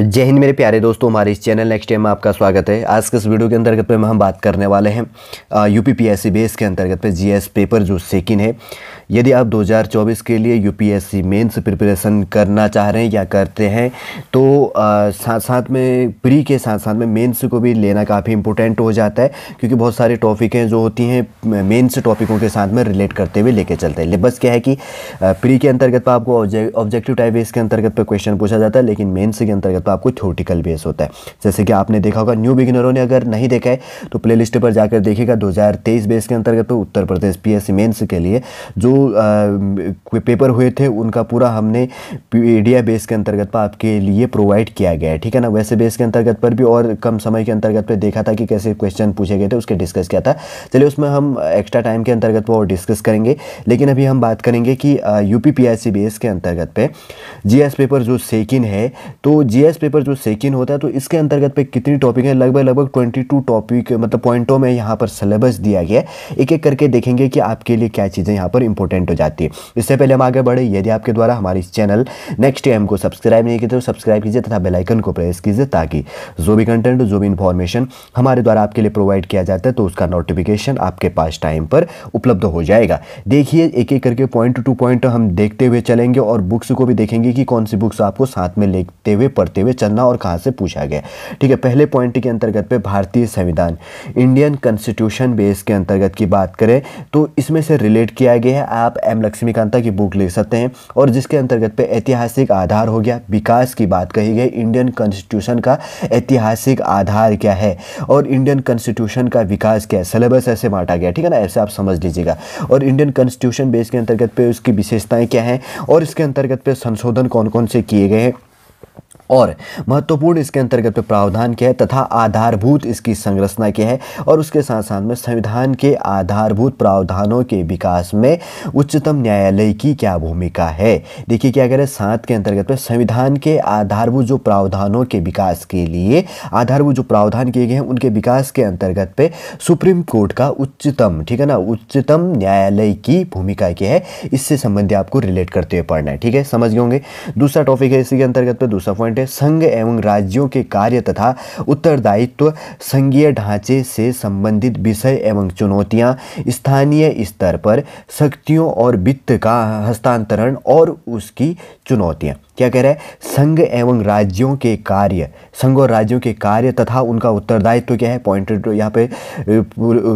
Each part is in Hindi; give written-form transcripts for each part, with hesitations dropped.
जय हिंद मेरे प्यारे दोस्तों, हमारे इस चैनल नेक्स्ट टाइम में आपका स्वागत है। आज के इस वीडियो के अंतर्गत में हम बात करने वाले हैं यूपीपीएससी बेस के अंतर्गत पे जीएस पेपर जो सेकंड है। यदि आप 2024 के लिए यूपीएससी मेंस प्रिपरेशन करना चाह रहे हैं या करते हैं तो साथ साथ में प्री के साथ साथ में मेंस को भी लेना काफ़ी इंपॉर्टेंट हो जाता है, क्योंकि बहुत सारे टॉपिकें जो होती हैं मेंस टॉपिकों के साथ में रिलेट करते हुए लेके चलते हैं। बस क्या है कि प्री के अंतर्गत पर आपको ऑब्जेक्टिव टाइप बेस के अंतर्गत पर क्वेश्चन पूछा जाता है, लेकिन मेंस के अंतर्गत आपको थ्योरेटिकल बेस होता है। जैसे कि आपने देखा होगा, न्यू बिगिनरों ने अगर नहीं देखा है तो प्लेलिस्ट पर जाकर देखिएगा। 2023 बेस के अंतर्गत तो उत्तर प्रदेश पीएससी मेंस के लिए जो पेपर हुए थे उनका पूरा हमने पीडीएफ बेस के अंतर्गत पर आपके लिए प्रोवाइड किया गया है, ठीक है ना। वैसे बेस के अंतर्गत पर भी और कम समय के अंतर्गत पर देखा था कि कैसे क्वेश्चन पूछे गए थे, उसके डिस्कस किया था। चलिए उसमें हम एक्स्ट्रा टाइम के अंतर्गत पर और डिस्कस करेंगे, लेकिन अभी हम बात करेंगे कि यूपीपीएससी बेस के अंतर्गत पे जीएस पेपर जो सेकंड है, तो जीएस पेपर जो सेकंड होता है तो इसके अंतर्गत पे कितनी टॉपिक है, लगभग 22 टॉपिक मतलब पॉइंटों में यहाँ पर सिलेबस दिया गया है। एक एक करके देखेंगे कि आपके लिए क्या चीज़ें यहाँ पर इंपॉर्टेंट हो जाती है। इससे पहले हम आगे बढ़े, यदि आपके द्वारा हमारे इस चैनल नेक्स्ट टाइम को सब्सक्राइब नहीं किया तो सब्सक्राइब कीजिए तथा बेल आइकन को प्रेस कीजिए, ताकि जो भी कंटेंट जो भी इंफॉर्मेशन हमारे द्वारा आपके लिए प्रोवाइड किया जाता है तो उसका नोटिफिकेशन आपके पास टाइम पर उपलब्ध हो जाएगा। देखिए एक एक करके पॉइंट टू पॉइंट हम देखते हुए चलेंगे और बुक्स को भी देखेंगे कि कौन सी बुक्स आपको साथ में लेते हुए पढ़ते हुए चलना और कहाँ से पूछा गया, ठीक है। पहले पॉइंट के अंतर्गत पे भारतीय संविधान इंडियन कॉन्स्टिट्यूशन बेस के अंतर्गत की बात करें तो इसमें से रिलेट किया गया है। आप एम लक्ष्मीकांता की बुक ले सकते हैं और जिसके अंतर्गत पे ऐतिहासिक आधार हो गया, विकास की बात कही गई, इंडियन कॉन्स्टिट्यूशन का ऐतिहासिक आधार क्या है और इंडियन कॉन्स्टिट्यूशन का विकास क्या है, सिलेबस ऐसे बांटा गया, ठीक है ना, ऐसे आप समझ लीजिएगा। और इंडियन कॉन्स्टिट्यूशन बेस के अंतर्गत पे उसकी विशेषताएं क्या हैं और इसके अंतर्गत पे संशोधन कौन कौन से किए गए हैं और महत्वपूर्ण इसके अंतर्गत पे प्रावधान क्या है तथा आधारभूत इसकी संरचना क्या है, और उसके साथ साथ में संविधान के आधारभूत प्रावधानों के विकास में उच्चतम न्यायालय की क्या भूमिका है। देखिए क्या कह रहे हैं, 7 के अंतर्गत पे संविधान के आधारभूत जो प्रावधानों के विकास के लिए आधारभूत जो प्रावधान किए गए हैं उनके विकास के अंतर्गत पे सुप्रीम कोर्ट का उच्चतम, ठीक है ना, उच्चतम न्यायालय की भूमिका क्या है, इससे संबंधित आपको रिलेट करते हुए पढ़ना है, ठीक है, समझ गए होंगे। दूसरा टॉपिक है इसी के अंतर्गत पे, दूसरा पॉइंट संघ एवं राज्यों के कार्य तथा उत्तरदायित्व, संघीय ढांचे से संबंधित विषय एवं चुनौतियां, स्थानीय स्तर पर शक्तियों और वित्त का हस्तांतरण और उसकी चुनौतियां। क्या कह रहा है, संघ एवं राज्यों के कार्य, संघ और राज्यों के कार्य तथा उनका उत्तरदायित्व क्या है, पॉइंटेड यहाँ पे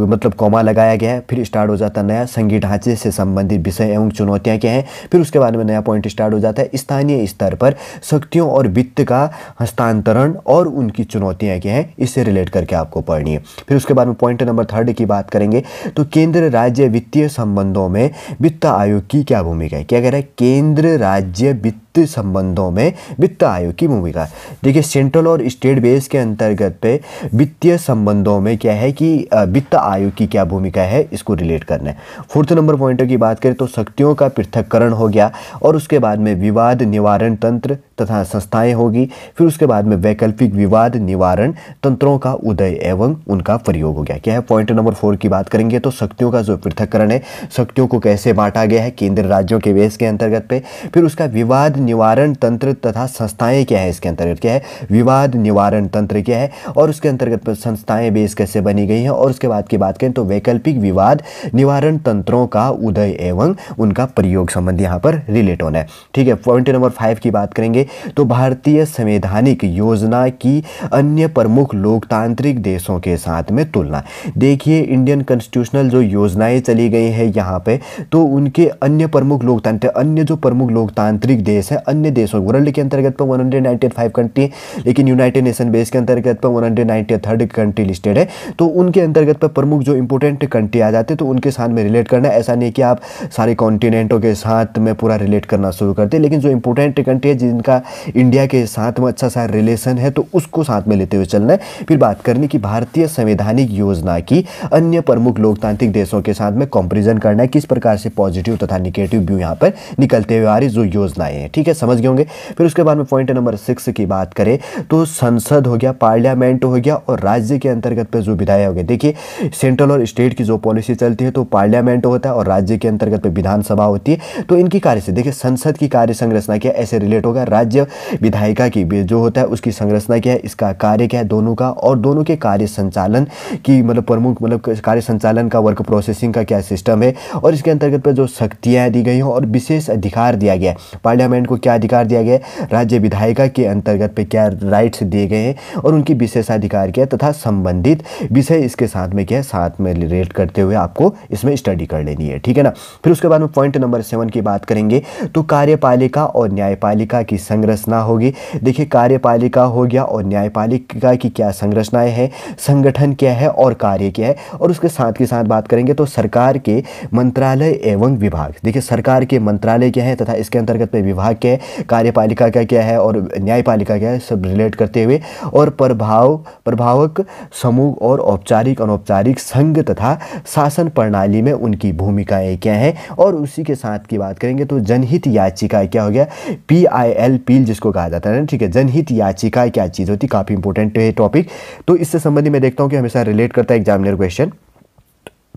मतलब कॉमा लगाया गया है, फिर स्टार्ट हो जाता है नया, संघीय ढांचे से संबंधित विषय एवं चुनौतियां क्या हैं, फिर उसके बाद में नया पॉइंट स्टार्ट हो जाता है, स्थानीय स्तर पर शक्तियों और वित्त का हस्तांतरण और उनकी चुनौतियां क्या हैं, इससे रिलेट करके आपको पढ़नी है। फिर उसके बाद में पॉइंट नंबर 3 की बात करेंगे तो केंद्र राज्य वित्तीय संबंधों में वित्त आयोग की क्या भूमिका है। क्या कह रहा है, केंद्र राज्य वित्त संबंधों में वित्त आयोग की भूमिका। देखिए सेंट्रल और स्टेट बेस के अंतर्गत पे वित्तीय संबंधों में क्या है कि वित्त आयोग की क्या भूमिका है, इसको रिलेट करना है। 4th नंबर पॉइंट की बात करें तो शक्तियों का पृथक्करण हो गया और उसके बाद में विवाद निवारण तंत्र तथा संस्थाएं होगी, फिर उसके बाद में वैकल्पिक विवाद निवारण तंत्रों का उदय एवं उनका प्रयोग हो गया। क्या है, पॉइंट नंबर 4 की बात करेंगे तो शक्तियों का जो पृथक्करण है, शक्तियों को कैसे बांटा गया है केंद्र राज्यों के बेस के अंतर्गत पे, फिर उसका विवाद निवारण तंत्र तथा संस्थाएं क्या है, इसके अंतर्गत क्या है, विवाद निवारण तंत्र क्या है और उसके अंतर्गत पर संस्थाएं बेस कैसे बनी गई हैं, और उसके बाद की बात करें तो वैकल्पिक विवाद निवारण तंत्रों का उदय एवं उनका प्रयोग संबंधी यहाँ पर रिलेट होना है, ठीक है। पॉइंट नंबर 5 की बात करेंगे तो भारतीय संवैधानिक योजना की अन्य प्रमुख लोकतांत्रिक देशों के साथ में तुलना। देखिए इंडियन कॉन्स्टिट्यूशनल जो योजनाएं चली गई हैं यहाँ पे, तो उनके अन्य प्रमुख लोकतांत्रिक, अन्य जो प्रमुख लोकतांत्रिक देश है, अन्य देशों वर्ल्ड के अंतर्गत पर 195 कंट्री, लेकिन यूनाइटेड नेशन बेस के अंतर्गत पर 193 कंट्री लिस्टेड है, तो उनके अंतर्गत पर प्रमुख जो इंपोर्टेंट कंट्री आ जाते हैं तो उनके साथ में रिलेट करना। ऐसा नहीं कि आप सारे कॉन्टिनेंटों के साथ में पूरा रिलेट करना शुरू करते, लेकिन जो इंपोर्टेंट कंट्री है जिनका इंडिया के साथ में अच्छा सा रिलेशन है तो उसको साथ में लेते हुए चलना है। फिर बात करनी कि भारतीय संवैधानिक योजना की अन्य प्रमुख लोकतांत्रिक देशों के साथ में कंपैरिजन करना है, किस प्रकार से पॉजिटिव तथा निगेटिव व्यू यहाँ पर निकलते हुए आ रही जो योजनाएं हैं, ठीक है। ठीक है, समझ गए होंगे। फिर उसके बाद में पॉइंट नंबर 6 की बात करें तो संसद हो गया, पार्लियामेंट हो गया और राज्य के अंतर्गत पे जो विधायक हो गए। देखिए सेंट्रल और स्टेट की जो पॉलिसी चलती है तो पार्लियामेंट होता है और राज्य के अंतर्गत पे विधानसभा होती है। तो इनकी कार्य से देखिए संसद की कार्य संरचना क्या ऐसे रिलेट होगा, राज्य विधायिका की जो होता है उसकी संरचना क्या है, इसका कार्य क्या है दोनों का, और दोनों के कार्य संचालन की मतलब प्रमुख मतलब कार्य संचालन का वर्क प्रोसेसिंग का क्या सिस्टम है, और इसके अंतर्गत पे जो शक्तियां दी गई हैं और विशेष अधिकार दिया गया है। पार्लियामेंट को क्या अधिकार दिया गया है, राज्य विधायिका के अंतर्गत पे क्या राइट्स दिए गए हैं और उनकी विशेषाधिकार क्या है तथा संबंधित विषय इसके साथ में क्या है, साथ में रिलेट करते हुए आपको इसमें स्टडी कर लेनी है, ठीक है ना। फिर उसके बाद में पॉइंट नंबर 7 की बात करेंगे तो कार्यपालिका और न्यायपालिका की संरचना होगी। देखिए कार्यपालिका हो गया और न्यायपालिका की क्या संरचनाएं हैं, संगठन क्या है और कार्य क्या है, और उसके साथ के साथ बात करेंगे तो सरकार के मंत्रालय एवं विभाग। देखिए सरकार के मंत्रालय क्या है तथा इसके अंतर्गत में विभाग क्या है, कार्यपालिका का क्या है और न्यायपालिका क्या है, सब रिलेट करते हुए, और प्रभावक समूह और औपचारिक अनौपचारिक संघ तथा शासन प्रणाली में उनकी भूमिकाएं क्या है। और उसी के साथ की बात करेंगे तो जनहित याचिका क्या हो गया, PIL पील जिसको कहा जाता है ना, ठीक है। जनहित याचिका क्या चीज़ होती, काफ़ी इंपॉर्टेंट है टॉपिक। तो इससे संबंधित मैं देखता हूँ कि हमेशा रिलेट करता है एग्जामिनर क्वेश्चन,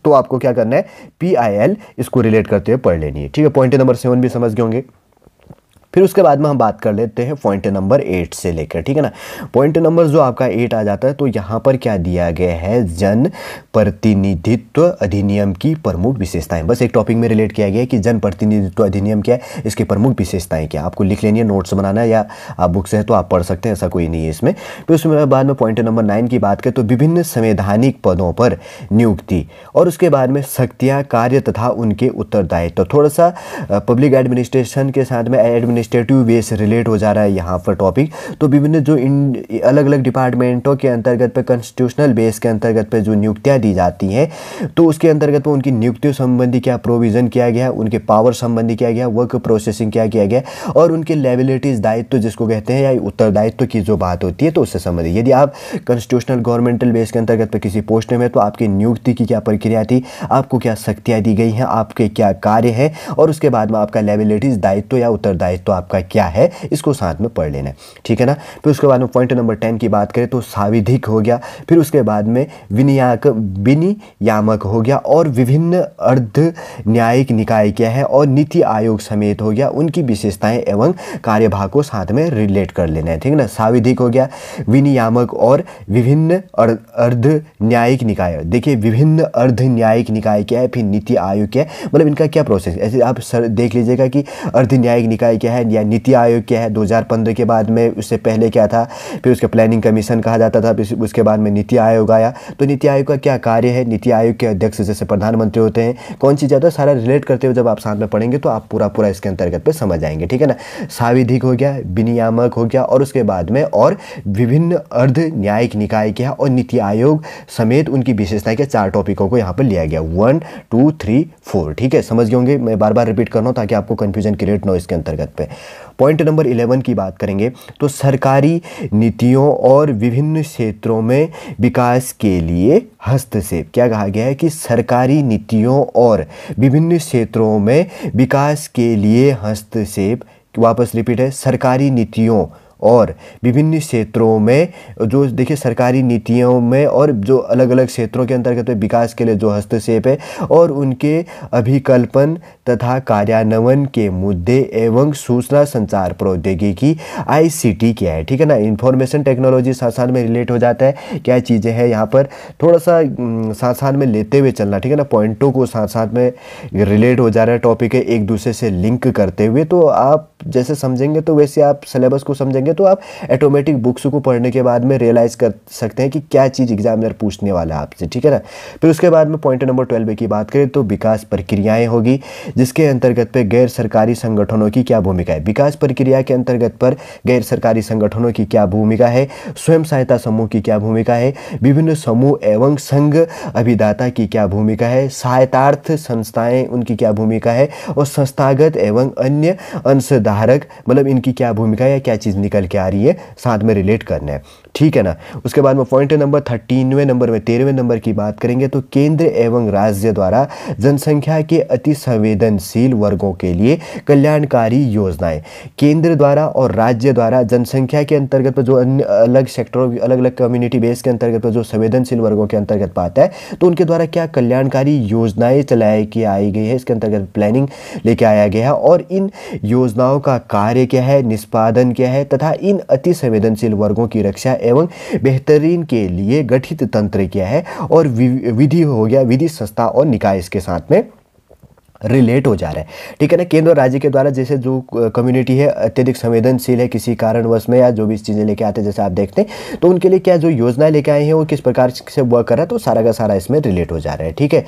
तो आपको क्या करना है PIL इसको रिलेट करते हुए पढ़ लेनी है, ठीक है। पॉइंट नंबर 7 भी समझ गए होंगे। फिर उसके बाद में हम बात कर लेते हैं पॉइंट नंबर 8 से लेकर, ठीक है ना। पॉइंट नंबर जो आपका 8 आ जाता है तो यहाँ पर क्या दिया गया है, जन प्रतिनिधित्व अधिनियम की प्रमुख विशेषताएं। बस एक टॉपिक में रिलेट किया गया है कि जन प्रतिनिधित्व अधिनियम क्या है, इसकी प्रमुख विशेषताएं क्या, आपको लिख लेनी है, नोट्स बनाना है या आप बुक से है तो आप पढ़ सकते हैं, ऐसा कोई नहीं है इसमें। फिर उसमें बाद में पॉइंट नंबर 9 की बात करें तो विभिन्न संवैधानिक पदों पर नियुक्ति, और उसके बाद में शक्तियाँ, कार्य तथा उनके उत्तरदायित्व। तो थोड़ा सा पब्लिक एडमिनिस्ट्रेशन के साथ में एडमिनिस्ट्रेटिव वे से रिलेट हो जा रहा है यहाँ पर टॉपिक। तो विभिन्न जो अलग अलग डिपार्टमेंटों के अंतर्गत पे कॉन्स्टिट्यूशनल बेस के अंतर्गत पे जो नियुक्तियाँ दी जाती हैं तो उसके अंतर्गत में उनकी नियुक्तियों संबंधी क्या प्रोविज़न किया गया, उनके पावर संबंधी किया गया, वर्क प्रोसेसिंग क्या किया गया, और उनके लायबिलिटीज़ दायित्व जिसको कहते हैं या उत्तरदायित्व की जो बात होती है तो उससे संबंधित। यदि आप कॉन्स्टिट्यूशनल गवर्नमेंटल बेस के अंतर्गत पे किसी पोस्ट में तो आपकी नियुक्ति की क्या प्रक्रिया थी, आपको क्या शक्तियाँ दी गई हैं, आपके क्या कार्य हैं, और उसके बाद में आपका लायबिलिटीज़ दायित्व या उत्तरदायित्व आपका क्या है, इसको साथ में पढ़ लेना है, ठीक है ना। फिर उसके बाद में पॉइंट नंबर 10 की बात करें तो सांविधिक हो गया। फिर उसके बाद में विनियामक हो गया, और विभिन्न अर्ध न्यायिक निकाय क्या है, और नीति आयोग समेत हो गया, उनकी विशेषताएं एवं कार्यभाग को साथ में रिलेट कर लेना है, ठीक है ना। सांविधिक हो गया, विनियामक और विभिन्न अर्ध न्यायिक निकाय। देखिए विभिन्न अर्ध न्यायिक निकाय क्या है, फिर नीति आयोग क्या है, मतलब इनका क्या प्रोसेस, ऐसे आप देख लीजिएगा कि अर्ध न्यायिक निकाय क्या है या नीति आयोग क्या है। 2015 के बाद में उससे पहले क्या था, फिर उसके प्लानिंग कमीशन कहा जाता था, फिर उसके बाद में नीति आयोग आया। तो नीति आयोग का क्या कार्य है, नीति आयोग के अध्यक्ष जैसे प्रधानमंत्री होते हैं, कौन चीज़ आता है, सारा रिलेट करते हुए जब आप साथ में पढ़ेंगे तो आप पूरा इसके अंतर्गत पे समझ आएंगे, ठीक है ना। सांविधिक हो गया, विनियामक हो गया, और उसके बाद में और विभिन्न अर्ध न्यायिक निकाय क्या और नीति आयोग समेत उनकी विशेषताएं के 4 टॉपिकों को यहाँ पर लिया गया, 1 2 3 4, ठीक है, समझ गए होंगे। मैं बार बार रिपीट कर रहा हूँ ताकि आपको कन्फ्यूजन क्रिएट ना हो इसके अंतर्गत पे। पॉइंट नंबर 11 की बात करेंगे तो सरकारी नीतियों और विभिन्न क्षेत्रों में विकास के लिए हस्तक्षेप। क्या कहा गया है कि सरकारी नीतियों और विभिन्न क्षेत्रों में विकास के लिए हस्तक्षेप। वापस रिपीट है, सरकारी नीतियों और विभिन्न क्षेत्रों में जो देखिए सरकारी नीतियों में और जो अलग अलग क्षेत्रों के अंतर्गत विकास के लिए जो हस्तक्षेप है, और उनके अभिकल्पन तथा कार्यान्वयन के मुद्दे एवं सूचना संचार प्रौद्योगिकी ICT क्या है, ठीक है ना। इंफॉर्मेशन टेक्नोलॉजी साथ साथ में रिलेट हो जाता है, क्या चीज़ें हैं यहाँ पर थोड़ा सा साथ साथ में लेते हुए चलना, ठीक है ना। पॉइंटों को साथ साथ में रिलेट हो जा रहा है टॉपिक है एक दूसरे से लिंक करते हुए, तो आप जैसे समझेंगे तो वैसे आप सिलेबस को समझेंगे तो आप ऑटोमेटिक बुक्स को पढ़ने के बाद में रियलाइज कर सकते हैं कि क्या चीज़ एग्जामिनर पूछने वाला है आपसे, ठीक है ना। फिर उसके बाद में पॉइंट नंबर 12 की बात करें तो विकास प्रक्रियाएं होगी, जिसके अंतर्गत पे गैर सरकारी संगठनों की क्या भूमिका है। विकास प्रक्रिया के अंतर्गत पर गैर सरकारी संगठनों की क्या भूमिका है, स्वयं सहायता समूह की क्या भूमिका है, विभिन्न समूह एवं संघ अभिदाता की क्या भूमिका है, सहायतार्थ संस्थाएं उनकी क्या भूमिका है, और संस्थागत एवं अन्य अंशधारक मतलब इनकी क्या भूमिका है या क्या चीज़ निकल निकल के आ रही है, साथ में रिलेट करना है, ठीक है ना। उसके बाद में पॉइंट नंबर 13वें नंबर में 13वें नंबर की बात करेंगे तो केंद्र एवं राज्य द्वारा जनसंख्या के अति संवेदनशील वर्गों के लिए कल्याणकारी योजनाएं। केंद्र द्वारा और राज्य द्वारा जनसंख्या के अंतर्गत पर जो अन्य अलग सेक्टरों, अलग अलग कम्युनिटी बेस के अंतर्गत पर जो संवेदनशील वर्गों के अंतर्गत पाता है, तो उनके द्वारा क्या कल्याणकारी योजनाएं चलाई की आई गई है, इसके अंतर्गत प्लानिंग लेके आया गया है। और इन योजनाओं का कार्य क्या है, निष्पादन क्या है, तथा इन अति संवेदनशील वर्गों की रक्षा एवं बेहतरीन के लिए गठित तंत्र क्या है, और विधि हो गया, विधि संस्था और निकाय इसके साथ में रिलेट हो जा रहा है, ठीक है ना। केंद्र और राज्य के द्वारा जैसे जो कम्युनिटी है अत्यधिक संवेदनशील है किसी कारणवश में, या जो भी इस चीज़ें लेके आते हैं जैसे आप देखते हैं, तो उनके लिए क्या जो योजना लेके आए हैं वो किस प्रकार से वर्क कर रहा है, तो सारा का सारा इसमें रिलेट हो जा रहा है, ठीक है।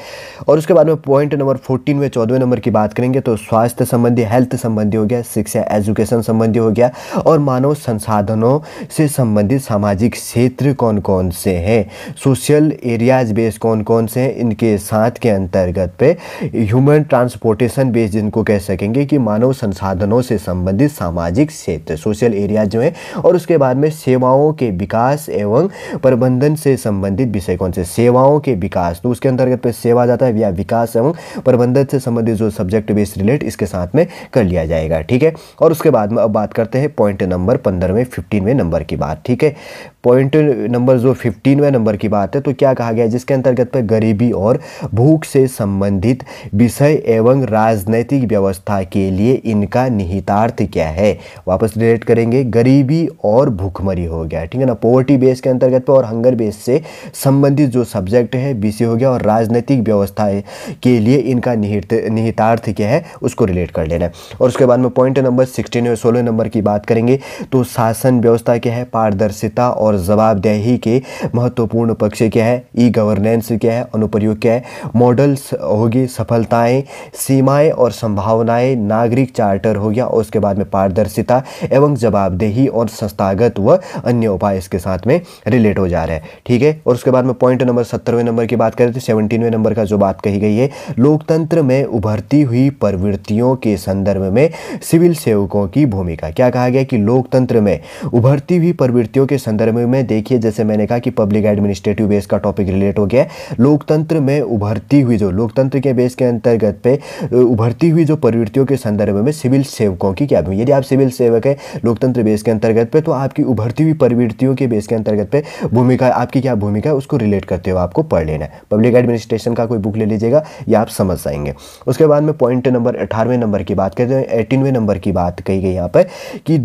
और उसके बाद में पॉइंट नंबर 14वें 14वें नंबर की बात करेंगे तो स्वास्थ्य संबंधी, हेल्थ संबंधी हो गया, शिक्षा एजुकेशन संबंधी हो गया, और मानव संसाधनों से संबंधित सामाजिक क्षेत्र कौन कौन से हैं, सोशल एरियाज बेस कौन कौन से हैं, इनके साथ के अंतर्गत पे ह्यूमन ट्रांसपोर्टेशन बेस जिनको कह सकेंगे कि मानव संसाधनों से संबंधित सामाजिक क्षेत्र, सोशल एरिया जो है। और उसके बाद में सेवाओं के विकास एवं प्रबंधन से संबंधित विषय कौन से, सेवाओं के विकास, तो उसके अंतर्गत पे सेवा जाता है, या विकास एवं प्रबंधन से संबंधित जो सब्जेक्ट बेस रिलेट इसके साथ में कर लिया जाएगा, ठीक है। और उसके बाद में अब बात करते हैं पॉइंट नंबर 15वें 15वें नंबर की बात, ठीक है। पॉइंट नंबर जो 15वें नंबर की बात है तो क्या कहा गया है, जिसके अंतर्गत पे गरीबी और भूख से संबंधित विषय एवं राजनैतिक व्यवस्था के लिए इनका निहितार्थ क्या है, वापस रिलेट करेंगे, गरीबी और भूखमरी हो गया, ठीक है ना। पॉवर्टी बेस के अंतर्गत पे और हंगर बेस से संबंधित जो सब्जेक्ट है विषय हो गया, और राजनैतिक व्यवस्था के लिए इनका निहितार्थ क्या है उसको रिलेट कर लेना है। और उसके बाद में पॉइंट नंबर 16 और 16 नंबर की बात करेंगे तो शासन व्यवस्था क्या है, पारदर्शिता और जवाबदेही के महत्वपूर्ण पक्ष क्या है, ई गवर्नेंस क्या है, अनुप्रयोग क्या है, मॉडल्स होगी, सफलताएं, सीमाएं और संभावनाएं, नागरिक चार्टर हो गया, और उसके बाद में पारदर्शिता एवं जवाबदेही और संस्थागत व अन्य उपाय इसके साथ में रिलेट हो जा रहा है, ठीक है। और उसके बाद में पॉइंट नंबर 17वें नंबर की बात करें तो 17वें नंबर का जो बात कही गई है, लोकतंत्र में उभरती हुई प्रवृत्तियों के संदर्भ में सिविल सेवकों की भूमिका। क्या कहा गया कि लोकतंत्र में उभरती हुई प्रवृत्तियों के संदर्भ में, देखिए जैसे मैंने कहा कि पब्लिक एडमिनिस्ट्रेटिव बेस का टॉपिक रिलेट हो गया, लोकतंत्र में उभरती हुई, जो लोकतंत्र के बेस के अंतर्गत पे उभरती हुई जो प्रवृत्तियों के संदर्भ में सिविल सेवकों की क्या भूमिका। यदि आप सिविल सेवक है लोकतंत्र बेस के अंतर्गत पे, तो आपकी उभरती हुई प्रवृत्तियों के बेस के अंतर्गत पे भूमिका, आपकी क्या भूमिका है उसको रिलेट करते हुए आपको पढ़ लेना है। पब्लिक एडमिनिस्ट्रेशन का कोई बुक ले लीजिएगा, या आप समझ जाएंगे। उसके बाद में पॉइंट नंबर 18वें नंबर की बात करते हैं, 18वें नंबर की बात कही गई यहाँ पर कि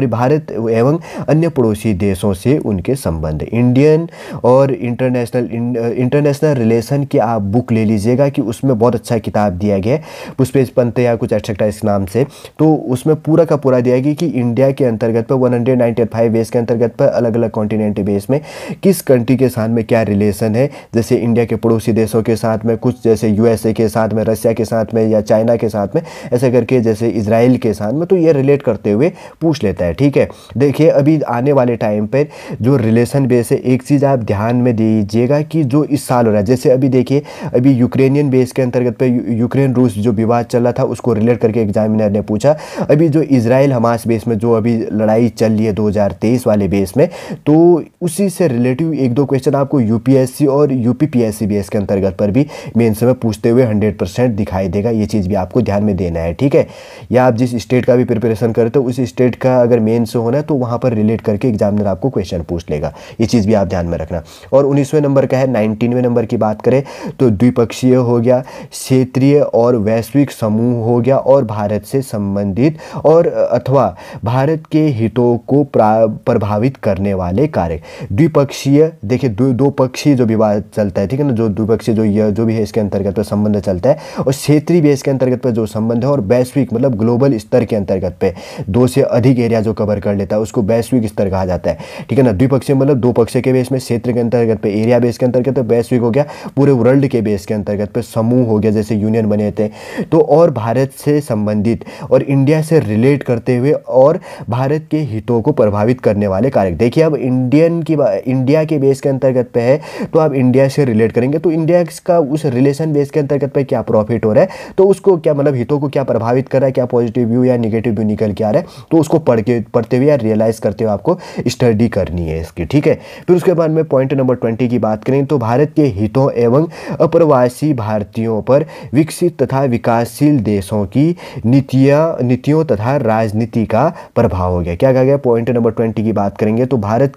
भारत एवं अन्य पड़ोसी देशों से उनके संबंध, इंडियन और इंटरनेशनल रिलेशन की आप बुक ले लीजिएगा कि उसमें बहुत अच्छा किताब दिया गया है, पुष्पेश पंत या कुछ एक्सेट्रा इस नाम से, तो उसमें पूरा का पूरा दिया गया कि इंडिया के अंतर्गत पर 195 बेस के अंतर्गत पर अलग अलग कॉन्टिनेंट बेस में किस कंट्री के साथ में क्या रिलेशन है, जैसे इंडिया के पड़ोसी देशों के साथ में कुछ, जैसे यूएसए के साथ में, रशिया के साथ में, या चाइना के साथ में, ऐसे करके जैसे इजराइल के साथ में, तो ये रिलेट करते हुए पूछ लेता है, ठीक है। देखिए अभी आने वाले टाइम पर जो रिलेशन बेस है, एक चीज़ आप ध्यान में दीजिएगा कि जो इस साल हो रहा है, जैसे अभी देखिए अभी यूक्रेनियन बेस के अंतर्गत पे यूक्रेन रूस जो विवाद चल रहा था उसको रिलेट करके एग्जामिनर ने पूछा। अभी जो इजराइल हमास बेस में जो अभी लड़ाई चल रही है 2023 वाले बेस में, तो उसी से रिलेटिव एक दो क्वेश्चन आपको यूपीएससी और यूपीपीएससी बेस के अंतर्गत पर भी मेंस में पूछते हुए 100% दिखाई देगा। ये चीज़ भी आपको ध्यान में देना है, ठीक है। या आप जिस स्टेट का भी प्रिपरेशन करते हो उस स्टेट का अगर मेंस होना है तो वहाँ पर रिलेट करके एग्जामिनर आपको क्वेश्चन पूछ लेगा, ये चीज़ भी आप ध्यान में रखना। और 19वें नंबर का है, 19वें नंबर की बात करें तो द्विपक्षीय हो गया, क्षेत्रीय और वैश्विक समूह हो गया, और भारत से संबंधित और अथवा भारत के हितों को प्रभावित करने वाले कार्य। द्विपक्षीय देखिए दो पक्षीय जो विवाद चलता है, ठीक है ना, जो द्विपक्षीय जो भी है इसके अंतर्गत पर संबंध चलता है, और क्षेत्रीय बेस के अंतर्गत पर जो संबंध है, और वैश्विक मतलब ग्लोबल स्तर के अंतर्गत पे 2 से अधिक एरिया जो कवर कर लेता है उसको वैश्विक स्तर कहा जाता है, ठीक है ना। द्विपक्षीय मतलब 2 पक्ष के बेस में, क्षेत्र के अंतर्गत पे, एरिया बेस के अंतर्गत पे वैश्विक हो गया, पूरे वर्ल्ड के बेस के अंतर्गत पे, समूह हो हो गया, जैसे यूनियन बने थे, तो और भारत से संबंधित और इंडिया से रिलेट करते हुए और भारत के हितों को प्रभावित करने वाले कारक। देखिए अब इंडिया के बेस के अंतर्गत पे है, तो आप इंडिया से रिलेट करेंगे तो इंडिया का उस रिलेशन बेस के अंतर्गत पे क्या प्रॉफिट हो रहा है, तो उसको क्या मतलब हितों को क्या प्रभावित कर रहा है, क्या पॉजिटिव व्यू या निगेटिव व्यू निकल के आ रहा है, तो उसको पढ़ते हुए या रियलाइज करते हुए आपको स्टडी करनी है इसकी, ठीक है। फिर उसके बाद में पॉइंट नंबर 20 की बात करें तो भारत के हितों एवं अप्रवासी भारतीयों पर विकसित तथा विकासशील देशों की नीतियों तथा राजनीति का प्रभाव हो गया। क्या कहा गया, पॉइंट नंबर 20 की बात करेंगे तो भारत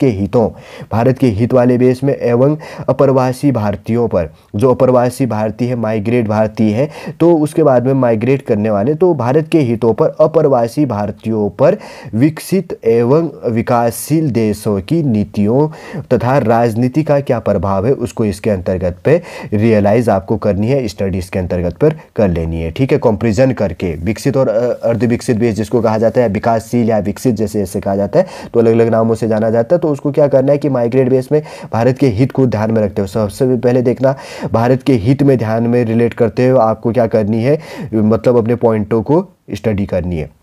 के हित वाले बेस में एवं अप्रवासी भारतीयों पर, जो अप्रवासी भारतीय है, माइग्रेट भारतीय है, तो उसके बाद में माइग्रेट करने वाले, तो भारत के हितों पर अप्रवासी भारतीयों पर विकसित एवं विकासशील देशों की नीतियों तथा राजनीति का क्या प्रभाव है, उसको इसके अंतर्गत पे रियलाइज आपको करनी है, स्टडीज के अंतर्गत पर कर लेनी है, ठीक है। कंपैरिजन करके विकसित और अर्धविकसित देश जिसको कहा जाता है, विकासशील या विकसित जैसे ऐसे कहा जाता है, तो अलग अलग नामों से जाना जाता है, तो उसको क्या करना है कि माइग्रेट बेस में भारत के हित को ध्यान में रखते हुए सबसे पहले देखना, भारत के हित में ध्यान में रिलेट करते हुए आपको क्या करनी है, मतलब अपने पॉइंटों को स्टडी करनी है।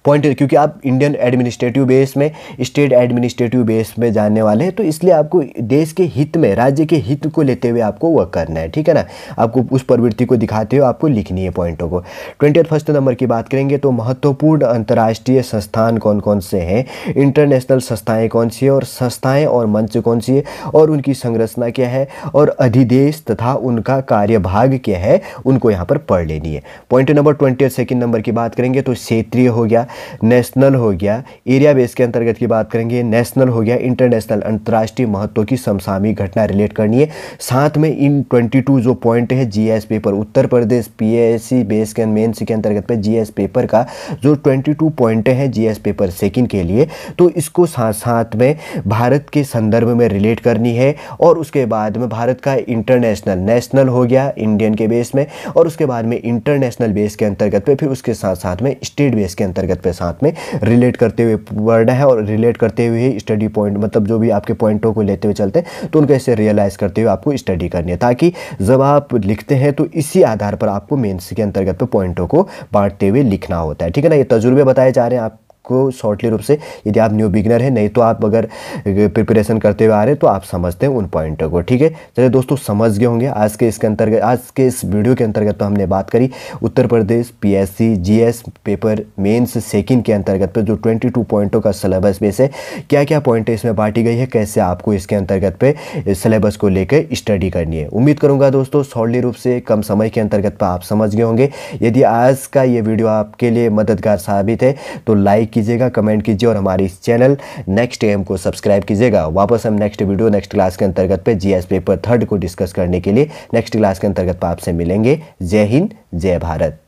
पॉइंट, क्योंकि आप इंडियन एडमिनिस्ट्रेटिव बेस में, स्टेट एडमिनिस्ट्रेटिव बेस में जानने वाले हैं, तो इसलिए आपको देश के हित में, राज्य के हित को लेते हुए आपको वर्क करना है, ठीक है ना। आपको उस प्रवृत्ति को दिखाते हुए आपको लिखनी है पॉइंटों को। 21 नंबर की बात करेंगे तो महत्वपूर्ण अंतर्राष्ट्रीय संस्थान कौन कौन से हैं, इंटरनेशनल संस्थाएँ कौन सी है और संस्थाएँ और मंच कौन सी है और उनकी संरचना क्या है और अधिदेश तथा उनका कार्यभाग क्या है, उनको यहाँ पर पढ़ लेनी है। पॉइंट नंबर 22 नंबर की बात करेंगे तो क्षेत्रीय हो गया, नेशनल हो गया, एरिया बेस के अंतर्गत की बात करेंगे, नेशनल हो गया, इंटरनेशनल अंतर्राष्ट्रीय महत्व की समसामयिक घटना रिलेट करनी है। साथ में इन 22 जो पॉइंट है जीएस पेपर, उत्तर प्रदेश पीएससी बेस के मेंस के अंतर्गत पे जीएस पेपर का जो 22 पॉइंट है जीएस पेपर सेकंड के लिए, तो इसको साथ साथ में भारत के संदर्भ में रिलेट करनी है और उसके बाद में भारत का इंटरनेशनल, नेशनल हो गया इंडियन के बेस में और उसके बाद में इंटरनेशनल बेस के अंतर्गत पे, फिर उसके साथ साथ में स्टेट बेस के अंतर्गत पे साथ में रिलेट करते हुए पढ़ना है और रिलेट करते हुए ही स्टडी पॉइंट, मतलब जो भी आपके पॉइंटों को लेते हुए चलते हैं तो उनको ऐसे रियलाइज करते हुए आपको स्टडी करनी है, ताकि जब आप लिखते हैं तो इसी आधार पर आपको मेंस के अंतर्गत पे पॉइंटों को बांटते हुए लिखना होता है, ठीक है ना। ये तजुर्बे बताए जा रहे हैं आपको शॉर्टली रूप से, यदि आप न्यू बिगनर हैं, नहीं तो आप अगर प्रिपरेशन करते हुए आ रहे हैं तो आप समझते हैं उन पॉइंटों को, ठीक है। चलिए दोस्तों समझ गए होंगे आज के इस वीडियो के अंतर्गत तो हमने बात करी Uttar Pradesh PSC GS paper mains second के अंतर्गत पे जो 22 पॉइंटों का सिलेबस बेस है, क्या क्या पॉइंट इसमें बांटी गई है, कैसे आपको इसके अंतर्गत पे सिलेबस को लेकर स्टडी करनी है। उम्मीद करूंगा दोस्तों शॉर्टली रूप से कम समय के अंतर्गत पर आप समझ गए होंगे। यदि आज का ये वीडियो आपके लिए मददगार साबित है तो लाइक कीजिएगा, कमेंट कीजिए और हमारे इस चैनल नेक्स्ट एम को सब्सक्राइब कीजिएगा। वापस हम नेक्स्ट वीडियो नेक्स्ट क्लास के अंतर्गत पे जीएस पेपर थर्ड को डिस्कस करने के लिए नेक्स्ट क्लास के अंतर्गत पे आपसे मिलेंगे। जय हिंद, जय भारत।